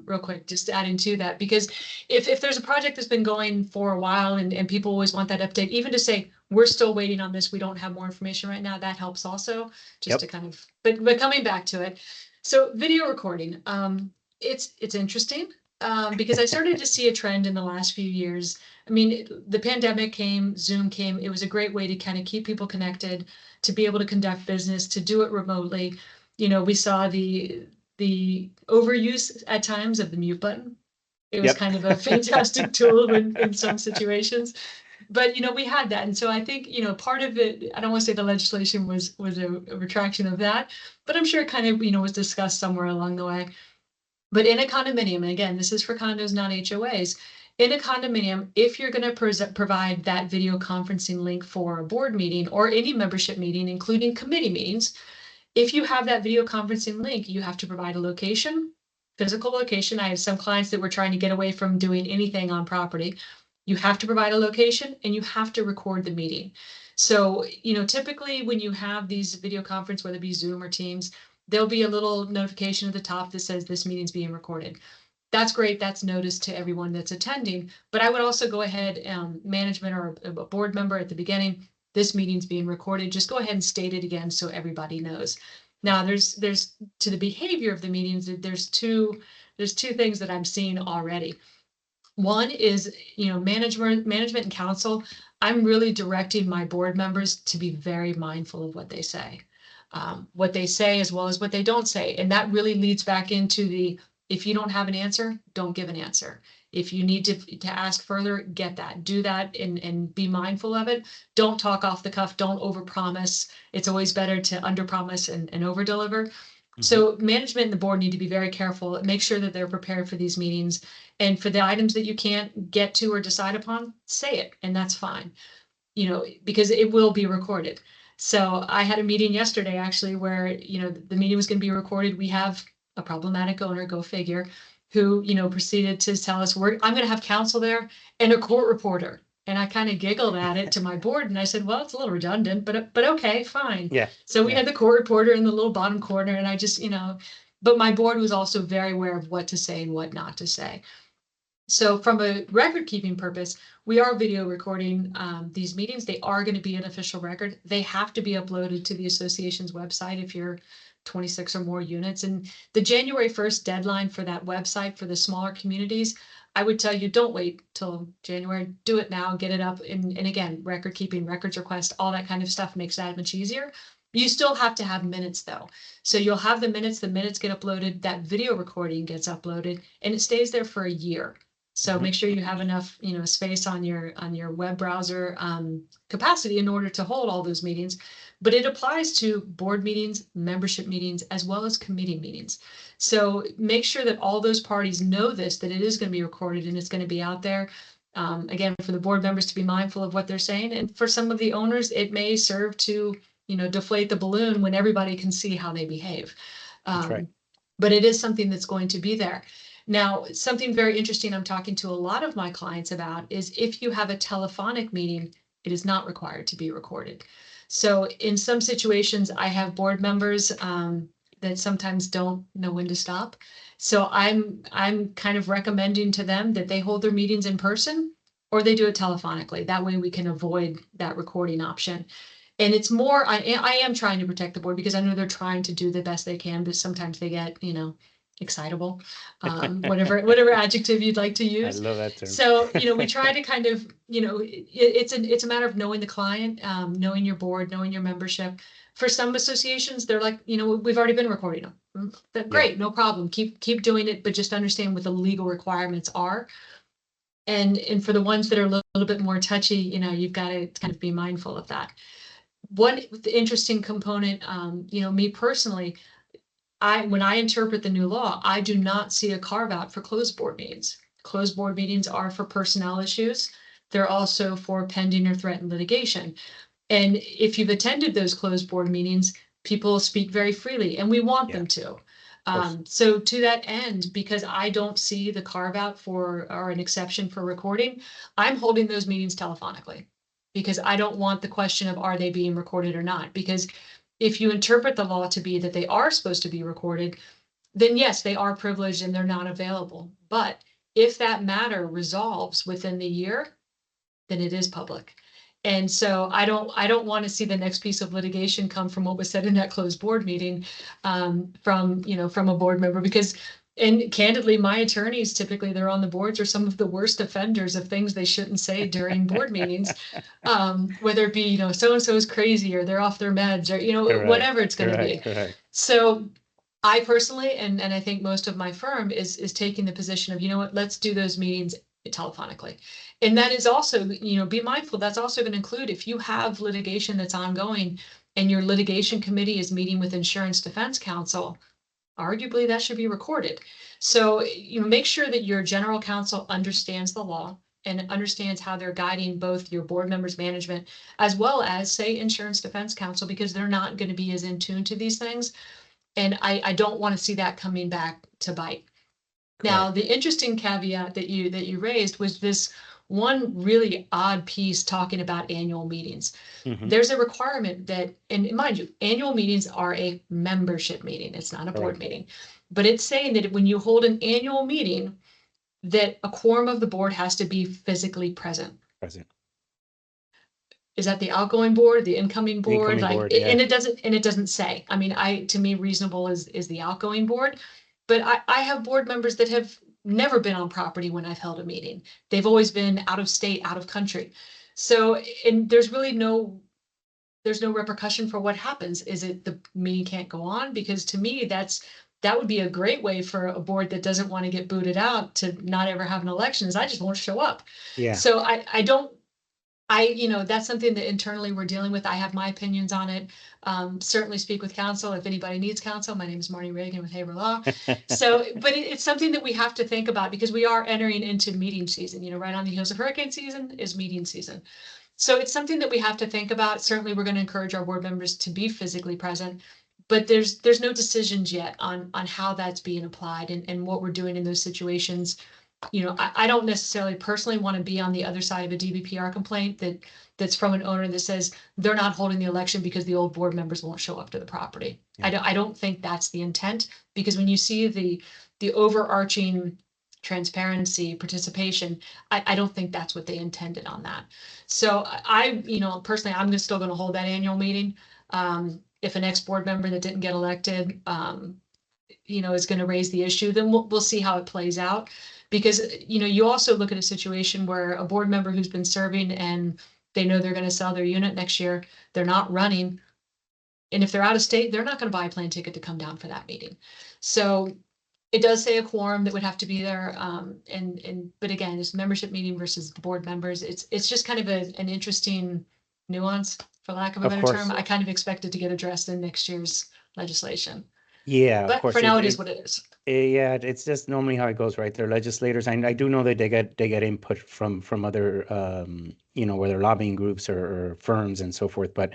real quick, just adding to that, because if there's a project that's been going for a while and people always want that update, even to say, we're still waiting on this, we don't have more information right now, that helps also, just to Yep. kind of, but coming back to it. So video recording, it's interesting, because I started to see a trend in the last few years. I mean, the pandemic came, Zoom came, it was a great way to kind of keep people connected, to be able to conduct business, to do it remotely. We saw the overuse at times of the mute button. It was Yep. kind of a fantastic tool in some situations. But we had that. And so I think, part of it, I don't want to say the legislation was a retraction of that, but I'm sure it kind of, was discussed somewhere along the way. But in a condominium, and again, this is for condos, not HOAs, in a condominium, if you're going to provide that video conferencing link for a board meeting or any membership meeting, including committee meetings, if you have that video conferencing link, you have to provide a location, physical location. I have some clients that were trying to get away from doing anything on property. You have to provide a location and you have to record the meeting. So, typically when you have these video conference, whether it be Zoom or Teams, there'll be a little notification at the top that says this meeting's being recorded. That's great. That's notice to everyone that's attending. But I would also go ahead, management or a board member at the beginning, this meeting's being recorded. Just go ahead and state it again so everybody knows. Now, there's to the behavior of the meetings, there's two things that I'm seeing already. One is, management and council. I'm really directing my board members to be very mindful of what they say as well as what they don't say. And that really leads back into if you don't have an answer, don't give an answer. If you need to ask further, get that, do that and be mindful of it. Don't talk off the cuff. Don't overpromise. It's always better to underpromise and overdeliver. Hmm. So management and the board need to be very careful, make sure that they're prepared for these meetings. And for the items that you can't get to or decide upon, say it, and that's fine, because it will be recorded. So I had a meeting yesterday actually where, the meeting was going to be recorded. We have a problematic owner, go figure, who, proceeded to tell us, I'm going to have counsel there and a court reporter. And I kind of giggled at it to my board and I said, well, it's a little redundant, but okay, fine. Yeah. So we Yeah. had the court reporter in the little bottom corner and I just, but my board was also very aware of what to say and what not to say. So from a record keeping purpose, we are video recording these meetings. They are going to be an official record. They have to be uploaded to the association's website if you're 26 or more units. And the January 1st deadline for that website for the smaller communities, I would tell you, don't wait till January. Do it now, get it up. And again, record keeping, records request, all that kind of stuff makes that much easier. You still have to have minutes though. So you'll have the minutes get uploaded, that video recording gets uploaded, and it stays there for a year. So Hmm. make sure you have enough, space on your web browser capacity in order to hold all those meetings. But it applies to board meetings, membership meetings, as well as committee meetings. So make sure that all those parties know this, that it is going to be recorded and it's going to be out there. Again, for the board members to be mindful of what they're saying, and for some of the owners, it may serve to, deflate the balloon when everybody can see how they behave. That's right. Um, but it is something that's going to be there. Now, something very interesting I'm talking to a lot of my clients about is if you have a telephonic meeting, it is not required to be recorded. So in some situations, I have board members that sometimes don't know when to stop. So I'm kind of recommending to them that they hold their meetings in person or they do it telephonically. That way we can avoid that recording option. And it's more, I am trying to protect the board because I know they're trying to do the best they can, but sometimes they get, excitable, whatever adjective you'd like to I use. love that term. So, we try to kind of, it's a matter of knowing the client, knowing your board, knowing your membership. For some associations, they're like, we've already been recording them. Yeah, Great, no problem. Keep doing it, but just understand what the legal requirements are. And for the ones that are a little bit more touchy, you've got to kind of be mindful of that. One interesting component, me personally, when I interpret the new law, I do not see a carve out for closed board meetings. Closed board meetings are for personnel issues. They're also for pending or threatened litigation. And if you've attended those closed board meetings, people speak very freely, and we want yeah, them of to. course. So to that end, because I don't see the carve out for or an exception for recording, I'm holding those meetings telephonically because I don't want the question of are they being recorded or not? Because if you interpret the law to be that they are supposed to be recorded, then yes, they are privileged and they're not available. But if that matter resolves within the year, then it is public. And so I don't want to see the next piece of litigation come from what was said in that closed board meeting, from a board member because, and candidly, my attorneys typically they're on the boards are some of the worst offenders of things they shouldn't say during board meetings, whether it be so and so is crazy or they're off their meds or Correct, whatever it's going to correct, be. correct. So I personally, and I think most of my firm is taking the position of, what, let's do those meetings telephonically. And that is also, be mindful, that's also going to include if you have litigation that's ongoing and your litigation committee is meeting with insurance defense counsel, arguably that should be recorded. So, make sure that your general counsel understands the law and understands how they're guiding both your board members, management, as well as, say, insurance defense counsel, because they're not going to be as in tune to these things. And I don't want to see that coming back to bite. Now, Correct. the interesting caveat that you raised was this one really odd piece talking about annual meetings. Hmm. There's a requirement that, and mind you, annual meetings are a membership meeting. It's not a board Correct. meeting, but it's saying that when you hold an annual meeting, that a quorum of the board has to be physically present. Present. Is that the outgoing board, the incoming board? Incoming Like, board, yeah. and it doesn't say. I mean, to me, reasonable is the outgoing board. But I have board members that have never been on property when I've held a meeting. They've always been out of state, out of country. So, and there's really there's no repercussion for what happens. Is it the meeting can't go on? Because to me, that would be a great way for a board that doesn't want to get booted out to not ever have an election is I just won't show up. Yeah. So I don't that's something that internally we're dealing with. I have my opinions on it. Certainly speak with counsel if anybody needs counsel. My name is Marnie Reagan with Haber Law. So, but it's something that we have to think about because we are entering into meeting season. Right on the heels of hurricane season is meeting season. So it's something that we have to think about. Certainly, we're going to encourage our board members to be physically present, but there's no decisions yet on how that's being applied and what we're doing in those situations. I don't necessarily personally want to be on the other side of a DBPR complaint that's from an owner that says they're not holding the election because the old board members won't show up to the property. Yeah. I don't think that's the intent because when you see the overarching transparency, participation, I don't think that's what they intended on that. So personally, I'm still going to hold that annual meeting. If an ex-board member that didn't get elected, is going to raise the issue, then we'll see how it plays out. Because, you also look at a situation where a board member who's been serving and they know they're going to sell their unit next year, they're not running. And if they're out of state, they're not going to buy a plane ticket to come down for that meeting. So it does say a quorum that would have to be there. But again, it's membership meeting versus board members. It's just kind of an interesting nuance, for lack of a Of better term. course. I kind of expect it to get addressed in next year's legislation. Yeah, of But for course. now, it is what it is. Yeah, it's just normally how it goes, right? They're legislators, and I do know that they get input from other whether lobbying groups or firms and so forth. But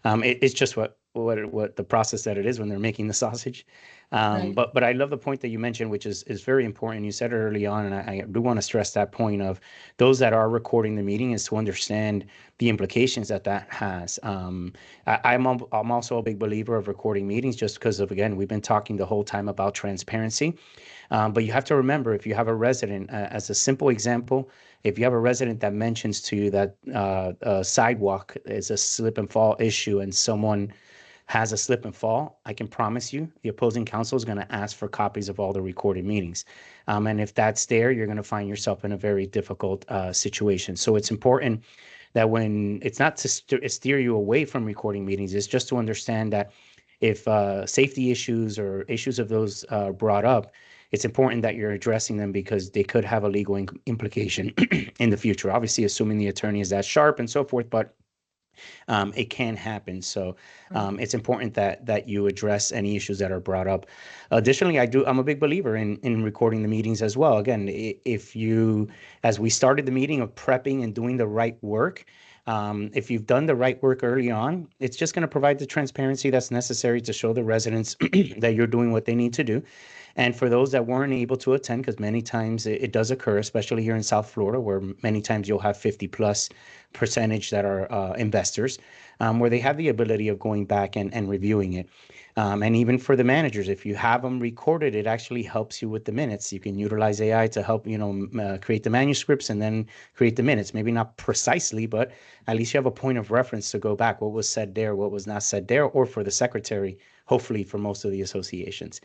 it's just what the process that it is when they're making the sausage. Right. But I love the point that you mentioned, which is very important. You said it early on, and I do want to stress that point of those that are recording the meeting is to understand the implications that that has. I'm also a big believer of recording meetings just because of, again, we've been talking the whole time about transparency. But you have to remember, if you have a resident, as a simple example, if you have a resident that mentions to you that a sidewalk is a slip and fall issue and someone has a slip and fall, I can promise you the opposing counsel is going to ask for copies of all the recorded meetings. And if that's there, you're going to find yourself in a very difficult situation. So it's important that when it's not to steer you away from recording meetings, it's just to understand that if safety issues or issues of those brought up, it's important that you're addressing them because they could have a legal implication in the future. Obviously, assuming the attorney is that sharp and so forth, but it can happen. So Right. it's important that you address any issues that are brought up. Additionally, I'm a big believer in recording the meetings as well. Again, if you, as we started the meeting of prepping and doing the right work, if you've done the right work early on, it's just going to provide the transparency that's necessary to show the residents that you're doing what they need to do. And for those that weren't able to attend, because many times it does occur, especially here in South Florida, where many times you'll have 50 plus percentage that are investors, where they have the ability of going back and reviewing it. And even for the managers, if you have them recorded, it actually helps you with the minutes. You can utilize AI to help, create the manuscripts and then create the minutes. Maybe not precisely, but at least you have a point of reference to go back. What was said there, what was not said there, or for the secretary, hopefully for most of the associations.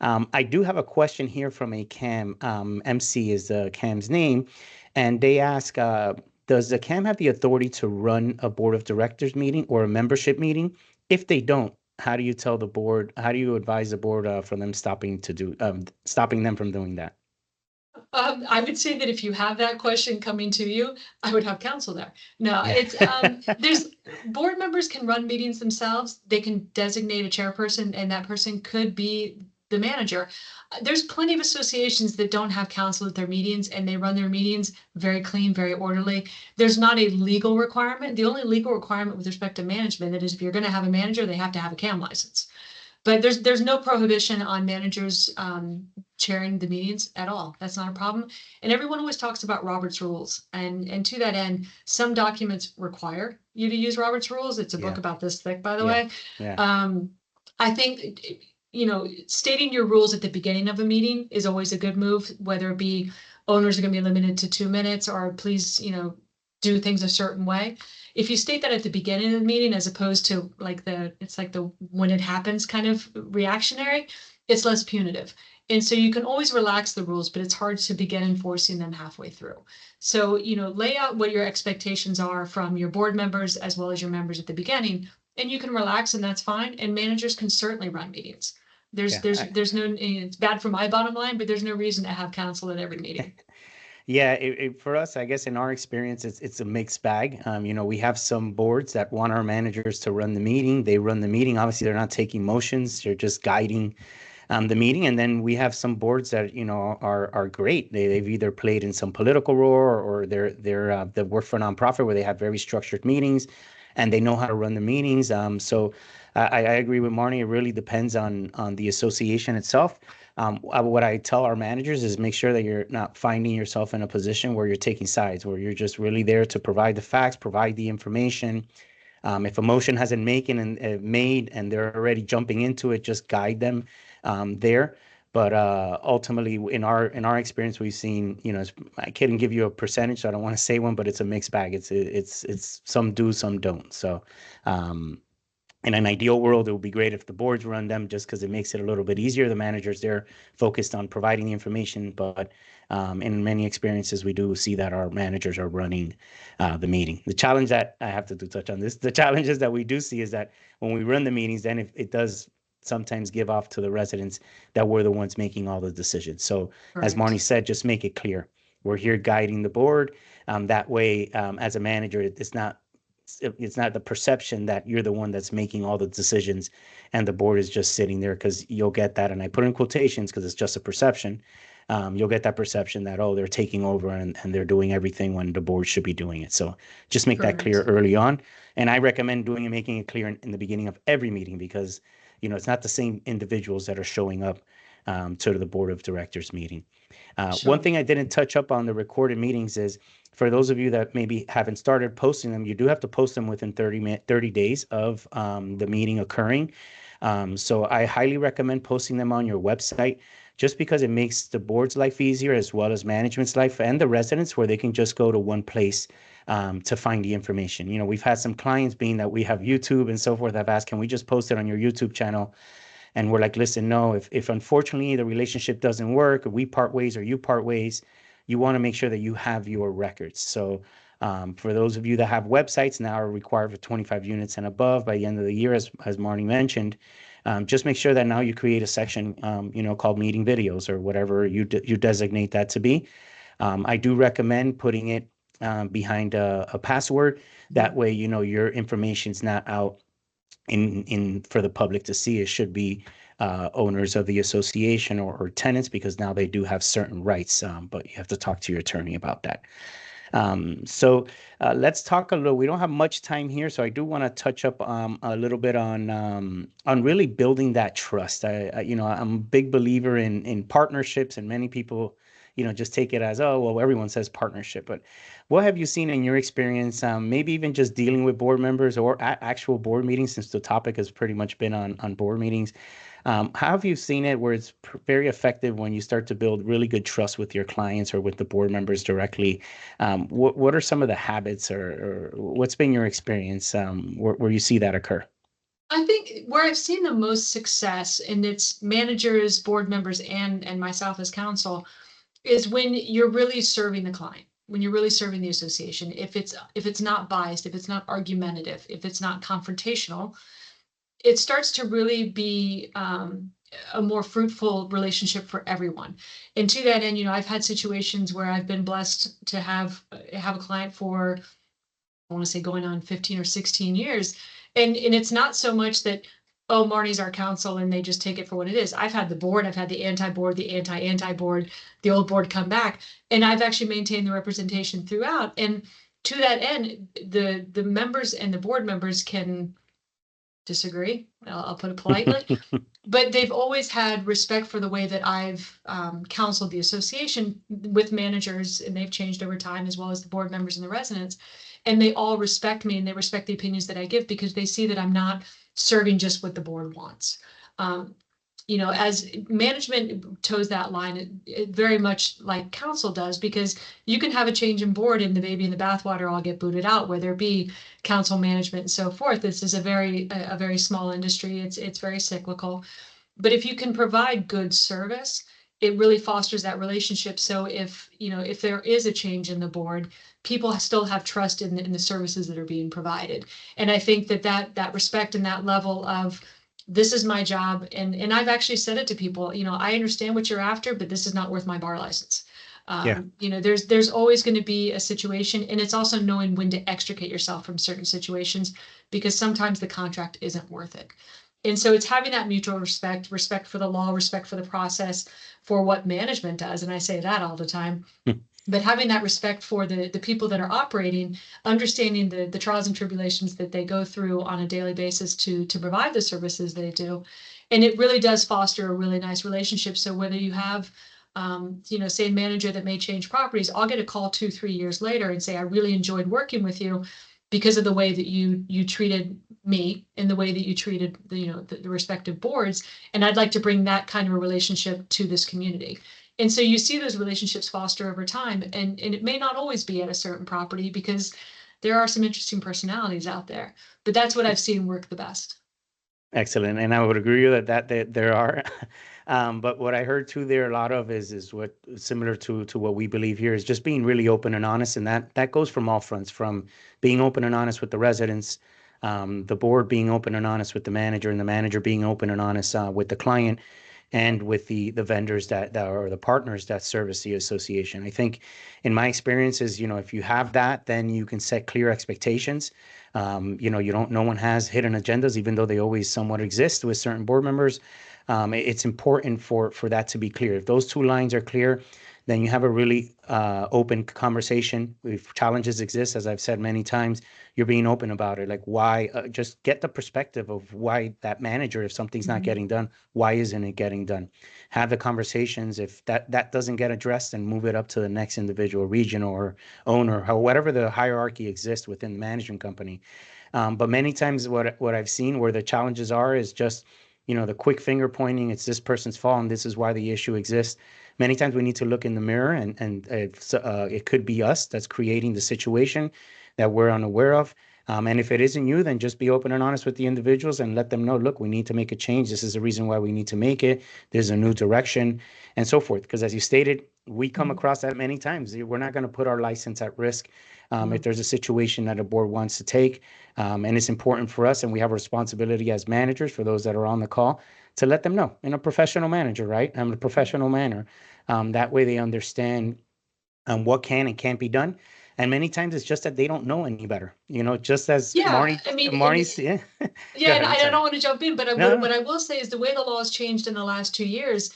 I do have a question here from a CAM. MC is the CAM's name, and they ask, does the CAM have the authority to run a board of directors meeting or a membership meeting? If they don't, how do you tell the board? How do you advise the board from them stopping them from doing that? I would say that if you have that question coming to you, I would have counsel there. No, Yeah. it's there's board members can run meetings themselves. They can designate a chairperson, and that person could be the manager. There's plenty of associations that don't have counsel at their meetings, and they run their meetings very clean, very orderly. There's not a legal requirement. The only legal requirement with respect to management that is if you're going to have a manager, they have to have a CAM license. But there's no prohibition on managers chairing the meetings at all. That's not a problem. And everyone always talks about Robert's rules. And to that end, some documents require you to use Robert's rules. It's a book Yeah. about this thick, by the Yeah. way. Yeah. Um, I think stating your rules at the beginning of a meeting is always a good move, whether it be owners are going to be limited to 2 minutes or please, do things a certain way. If you state that at the beginning of the meeting, as opposed to it's like the when it happens kind of reactionary, it's less punitive. And so you can always relax the rules, but it's hard to begin enforcing them halfway through. So, lay out what your expectations are from your board members as well as your members at the beginning, and you can relax and that's fine. And managers can certainly run meetings. Yeah. There's no, it's bad for my bottom line, but there's no reason to have counsel at every meeting. Yeah, for us, I guess in our experience, it's a mixed bag. We have some boards that want our managers to run the meeting. They run the meeting. Obviously, they're not taking motions; they're just guiding the meeting. And then we have some boards that are great. They've either played in some political role or they work for a nonprofit where they have very structured meetings, and they know how to run the meetings. So I agree with Marnie. It really depends on the association itself. What I tell our managers is make sure that you're not finding yourself in a position where you're taking sides, where you're just really there to provide the facts, provide the information. If a motion hasn't made and they're already jumping into it, just guide them there. But ultimately, in our experience, we've seen, I can't give you a percentage, so I don't want to say one, but it's a mixed bag. It's some do, some don't. So in an ideal world, it would be great if the boards run them just because it makes it a little bit easier. The managers, they're focused on providing the information, but in many experiences, we do see that our managers are running the meeting. The challenge that I have to do touch on this, the challenges that we do see is that when we run the meetings, then if it does sometimes give off to the residents that we're the ones making all the decisions. So as Marnie Correct. said, just make it clear. We're here guiding the board. That way, as a manager, it's not the perception that you're the one that's making all the decisions and the board is just sitting there, because you'll get that. And I put in quotations because it's just a perception. you'll get that perception that, oh, they're taking over and they're doing everything when the board should be doing it. So just make that clear Correct. early on. And I recommend doing and making it clear in the beginning of every meeting, because it's not the same individuals that are showing up to the board of directors meeting. One Sure. thing I didn't touch up on the recorded meetings is, for those of you that maybe haven't started posting them, you do have to post them within 30 days of the meeting occurring. So I highly recommend posting them on your website, just because it makes the board's life easier, as well as management's life and the residents, where they can just go to one place to find the information. We've had some clients, being that we have YouTube and so forth, have asked, can we just post it on your YouTube channel? And we're like, listen, no, if unfortunately the relationship doesn't work, or we part ways or you part ways, you want to make sure that you have your records. So for those of you that have websites, now are required for 25 units and above by the end of the year, as Marnie mentioned, just make sure that now you create a section, called meeting videos, or whatever you designate that to be. I do recommend putting it behind a password. That Mhm. way, your information's not out in for the public to see. It should be owners of the association, or tenants, because now they do have certain rights, but you have to talk to your attorney about that. So let's talk a little. We don't have much time here, so I do want to touch up a little bit on really building that trust. I'm a big believer in partnerships, and many people, just take it as, oh, well, everyone says partnership. But what have you seen in your experience? Maybe even just dealing with board members, or at actual board meetings, since the topic has pretty much been on board meetings. How have you seen it where it's very effective when you start to build really good trust with your clients or with the board members directly? What are some of the habits, or what's been your experience where you see that occur? I think where I've seen the most success, and it's managers, board members, and myself as counsel, is when you're really serving the client, when you're really serving the association. If it's not biased, if it's not argumentative, if it's not confrontational, it starts to really be a more fruitful relationship for everyone. And to that end, I've had situations where I've been blessed to have a client for, I want to say, going on 15 or 16 years. And it's not so much that, oh, Marnie's our counsel and they just take it for what it is. I've had the board, I've had the anti-board, the anti-board, the old board come back, and I've actually maintained the representation throughout. And to that end, the members and the board members can disagree. I'll put it politely, but they've always had respect for the way that I've counseled the association with managers, and they've changed over time, as well as the board members and the residents. And they all respect me, and they respect the opinions that I give, because they see that I'm not serving just what the board wants. Um, as management toes that line, it very much like council does, because you can have a change in board and the baby in the bathwater all get booted out, whether it be council, management, and so forth. This is a very small industry. It's very cyclical. But if you can provide good service, it really fosters that relationship. So if there is a change in the board, people still have trust in the services that are being provided. And I think that respect and that level of, this is my job, and I've actually said it to people, I understand what you're after, but this is not worth my bar license. Yeah. There's always going to be a situation, and it's also knowing when to extricate yourself from certain situations, because sometimes the contract isn't worth it. And so it's having that mutual respect for the law, respect for the process, for what management does. And I say that all the time, but having that respect for the people that are operating, understanding the trials and tribulations that they go through on a daily basis to provide the services they do. And it really does foster a really nice relationship. So whether you have, say, a manager that may change properties, I'll get a call 2, 3 years later and say, I really enjoyed working with you because of the way that you treated me and the way that you treated the respective boards. And I'd like to bring that kind of a relationship to this community. And so you see those relationships foster over time, and it may not always be at a certain property, because there are some interesting personalities out there, but that's what I've seen work the best. Excellent, and I would agree with that there are, but what I heard too there a lot of is what similar to what we believe here, is just being really open and honest, and that goes from all fronts, from being open and honest with the residents, the board being open and honest with the manager, and the manager being open and honest with the client, and with the vendors that are the partners that service the association. I think, in my experiences, if you have that, then you can set clear expectations. You don't. No one has hidden agendas, even though they always somewhat exist with certain board members. It's important for that to be clear. If those two lines are clear, then you have a really open conversation. If challenges exist, as I've said many times, you're being open about it. Like why, just get the perspective of why that manager, if something's not Mhm. getting done, why isn't it getting done? Have the conversations. If that doesn't get addressed, then move it up to the next individual region or owner, whatever the hierarchy exists within the management company. But many times what I've seen where the challenges are is just, the quick finger pointing, it's this person's fault and this is why the issue exists. Many times we need to look in the mirror and it could be us that's creating the situation that we're unaware of. And if it isn't you, then just be open and honest with the individuals and let them know, look, we need to make a change. This is the reason why we need to make it. There's a new direction and so forth. Because as you stated, we come Mhm. across that many times. We're not going to put our license at risk if No. there's a situation that a board wants to take. And it's important for us, and we have a responsibility as managers for those that are on the call to let them know in a professional manager, right? In a professional manner. That way they understand what can and can't be done. And many times it's just that they don't know any better. Just as Yeah, Marty, I mean, and Marty's, yeah. Go yeah, and ahead. I'm I sorry. don't want to jump in, but No, what no. I will say is the way the law has changed in the last 2 years,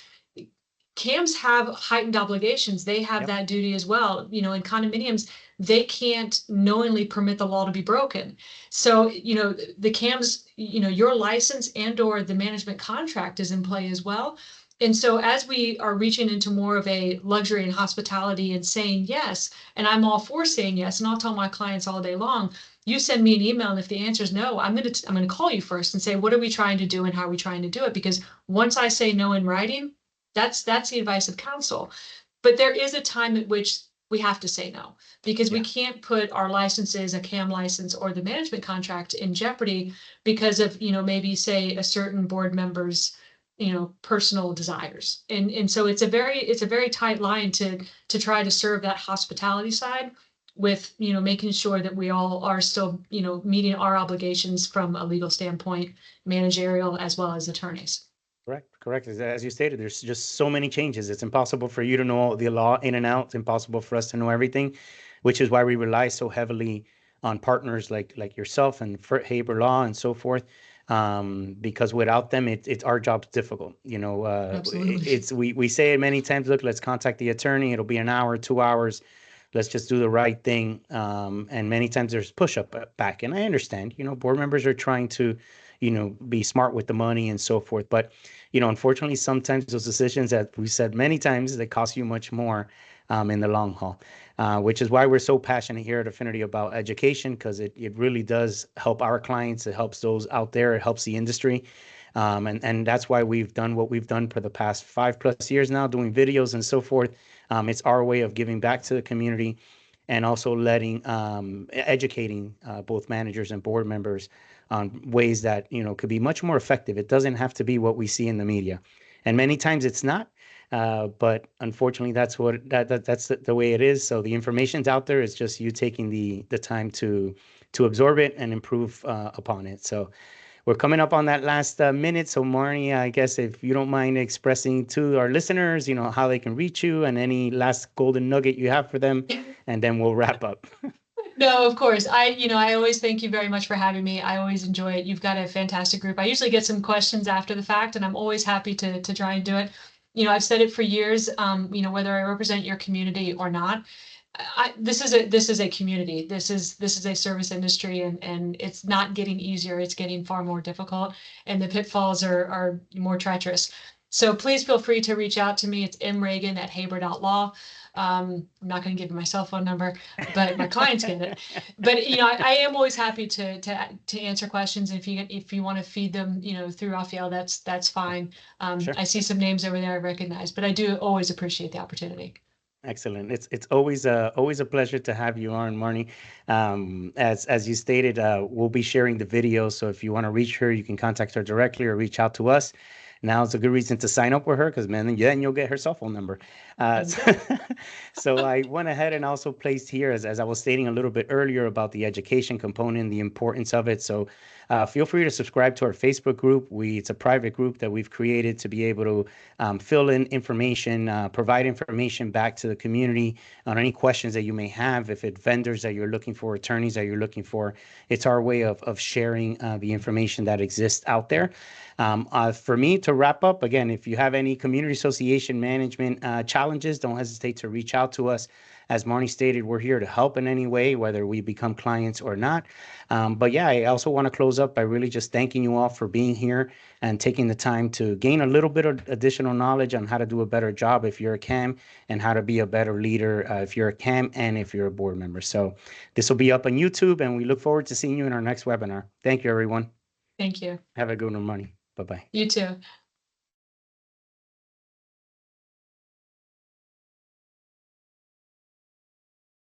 CAMs have heightened obligations. They have Yep. that duty as well. In condominiums, they can't knowingly permit the law to be broken. So, the CAMs, your license and or the management contract is in play as well. And so as we are reaching into more of a luxury and hospitality and saying yes, and I'm all for saying yes, and I'll tell my clients all day long, you send me an email, and if the answer is no, I'm gonna call you first and say, what are we trying to do and how are we trying to do it? Because once I say no in writing, that's the advice of counsel. But there is a time at which we have to say no because we Yeah. can't put our licenses, a CAM license or the management contract in jeopardy because of, maybe say a certain board member's, personal desires. And so it's a very tight line to try to serve that hospitality side with, making sure that we all are still, meeting our obligations from a legal standpoint, managerial as well as attorneys. Correct, correct. As you stated, there's just so many changes. It's impossible for you to know the law in and out. It's impossible for us to know everything, which is why we rely so heavily on partners like yourself and Haber Law and so forth. Because without them, it's our job's difficult. Absolutely. We say it many times. Look, let's contact the attorney. It'll be an hour, 2 hours. Let's just do the right thing. And many times there's push up back, and I understand. Board members are trying to, be smart with the money and so forth, but unfortunately, sometimes those decisions that we said many times, they cost you much more in the long haul, which is why we're so passionate here at Affinity about education, because it really does help our clients. It helps those out there. It helps the industry. And that's why we've done what we've done for the past 5+ years now, doing videos and so forth. It's our way of giving back to the community and also educating both managers and board members on ways that could be much more effective. It doesn't have to be what we see in the media, and many times it's not. But unfortunately, that's the way it is. So the information's out there. It's just you taking the time to absorb it and improve upon it. So we're coming up on that last minute. So Marnie, I guess if you don't mind expressing to our listeners, how they can reach you and any last golden nugget you have for them, and then we'll wrap up. No, of course. I always thank you very much for having me. I always enjoy it. You've got a fantastic group. I usually get some questions after the fact, and I'm always happy to try and do it. I've said it for years, whether I represent your community or not. This is a community. This is a service industry, and it's not getting easier. It's getting far more difficult, and the pitfalls are more treacherous. So please feel free to reach out to me. It's mreagan@haber.law. I'm not going to give you my cell phone number, but my clients get it. But I am always happy to answer questions. If you want to feed them, through Raphael, that's fine. Sure. I see some names over there I recognize, but I do always appreciate the opportunity. Excellent. It's always a pleasure to have you on, Marnie. As you stated, we'll be sharing the video. So if you want to reach her, you can contact her directly or reach out to us. Now is a good reason to sign up with her because man, then you'll get her cell phone number. There we So, go. so I went ahead and also placed here, as I was stating a little bit earlier about the education component, the importance of it. So feel free to subscribe to our Facebook group. It's a private group that we've created to be able to fill in information, provide information back to the community on any questions that you may have. If it's vendors that you're looking for, attorneys that you're looking for, it's our way of sharing the information that exists out there. For me to wrap up, again, if you have any community association management challenges, don't hesitate to reach out to us. As Marnie stated, we're here to help in any way, whether we become clients or not. But yeah, I also want to close up by really just thanking you all for being here and taking the time to gain a little bit of additional knowledge on how to do a better job if you're a CAM, and how to be a better leader if you're a CAM and if you're a board member. So this will be up on YouTube, and we look forward to seeing you in our next webinar. Thank you, everyone. Thank you. Have a good one, Marnie. Bye-bye. You too.